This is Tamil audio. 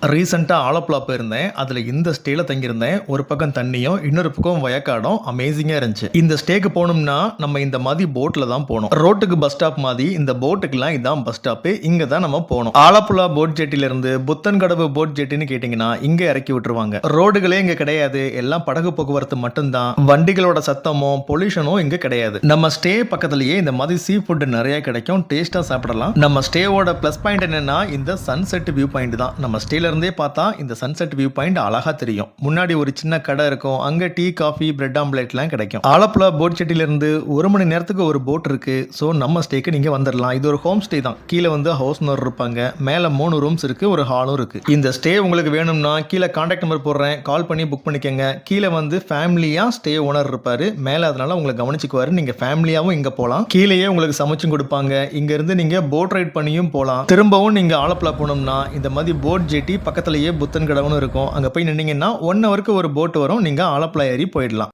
ரீசெண்டா ஆலப்புழா போயிருந்தேன். அதுல இந்த ஸ்டேல தங்கியிருந்தேன். ஒரு பக்கம் தண்ணியும், இன்னொரு பக்கம் வயக்காடும். அமேசிங்கா இருந்துச்சு. இந்த ஸ்டேக்கு போணும்னா, நம்ம இந்த மாதி போட்ல தான் போணும். ரோட்டுக்கு பஸ் ஸ்டாப் மாதி இந்த போட்டுக்குலாம் இதான் பஸ் ஸ்டாப்பு. இங்க தான் நம்ம போணும். ஆலப்புழா போட் ஜெட்டில இருந்து புத்தன்கடவு போட் ஜெட்டின்னு கேட்டீங்கன்னா, இங்க இறக்கி விட்டுருவாங்க. ரோடுகளே இங்க கிடையாது. எல்லாம் படகு போக்குவரத்து மட்டும்தான். வண்டிகளோட சத்தமும், பொல்யூஷனும் இங்க கிடையாது. நம்ம ஸ்டே பக்கத்திலேயே இந்த மாதிரி சீ ஃபுட் நிறைய கிடைக்கும். டேஸ்டா சாப்பிடலாம். நம்ம ஸ்டேவோட பிளஸ் பாயிண்ட் என்னன்னா, இந்த சன்செட் வியூ பாயிண்ட் தான். நம்ம ஸ்டேல இருந்தே பார்த்தா இந்த சன்செட் வியூ பாயிண்ட் அழகா தெரியும். முன்னாடி ஒரு சின்ன கடை இருக்கும். அங்க டீ, காஃபி, பிரெட் ஆம்லெட்லாம் கிடைக்கும். ஆலப்புழா போட் செட்டில இருந்து 1 மணி நேரத்துக்கு ஒரு போட் இருக்கு. சோ நம்ம ஸ்டேக்கு நீங்க வந்துடலாம். இது ஒரு ஹோம் ஸ்டே தான். கீழே வந்து ஹவுஸ் ஓனர் இருப்பாங்க. மேல 3 ரூம்ஸ் இருக்கு. ஒரு ஹாலும் இருக்கு. இந்த ஸ்டே உங்களுக்கு வேணும்னா கீழே கான்டாக்ட் நம்பர் போடுறேன். கால் பண்ணி புக் பண்ணிக்கங்க. கீழே வந்து ஃபேமிலியா ஸ்டே ஓனர் இருப்பாரு. மேல அதனால உங்களை கவனிச்சுக்குவாரு. நீங்க ஃபேமிலியாவும் இங்க போலாம். கீழேயே உங்களுக்கு சமைச்சும் கொடுப்பாங்க. இங்க இருந்து நீங்க போட் ரைட் பண்ணியும் போலாம். திரும்பவும் நீங்க ஆலப்புழா போனோம்னா இந்த மாதிரி போட் ஜெட்டி பக்கத்திலேயே புத்தன் கடவுன்னு இருக்கும். அங்க போய் நின்னீங்கன்னா 1 ஹவருக்கு ஒரு போட் வரும். நீங்க ஆலப்புழா ஏறி போயிடலாம்.